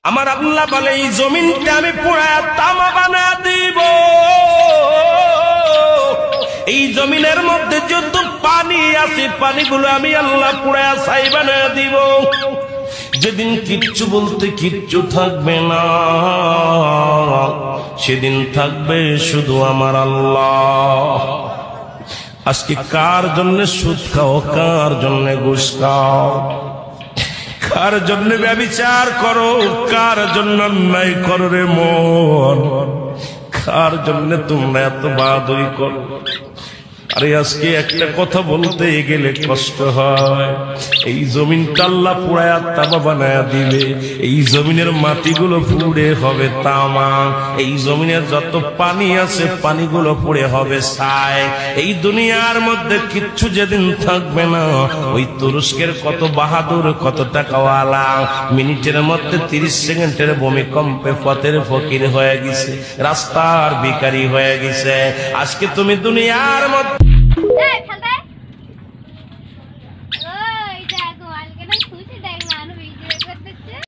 আমার আল্লাহ বলে এই জমিনটা আমি পুরায়া তামা বানা দিব। এই জমিনের মধ্যে যত পানি আছে পানিগুলো আমি আল্লাহ পুরায়া ছাই বানা দিব। যেদিন কিচ্ছু বলতে কিচ্ছু থাকবে না, সেদিন থাকবে শুধু আমার আল্লাহ। আজকে কার জন্য সুদ খাও, কার জন্য ঘুষ খাও, কার জন্য ব্যভিচার করো, কার জন্য অন্যায় করো রে মন, কার জন্য তোমরা এত বাহাদুরি করো। আরে আজকে একটা কথা বলতে গেলে কষ্ট হয়। এই জমিনটা আল্লাহ পুরায়া তামা বানায়া দিবে। এই জমিনের মাটিগুলো পুড়ে হবে তামা। এই জমিনের যত পানি আছে পানিগুলো পুড়ে হবে ছাই। এই দুনিয়ার মধ্যে কিচ্ছু যেদিন থাকবে না, ওই তুরস্কের কত বাহাদুর, কত টাকাওয়ালা মিনিটের মধ্যে 30 সেকেন্ডের ভূমিকম্পে পথের ফকির হয়ে গেছে, রাস্তার ভিখারি হয়ে গেছে। আজকে তুমি দুনিয়ার মধ্যে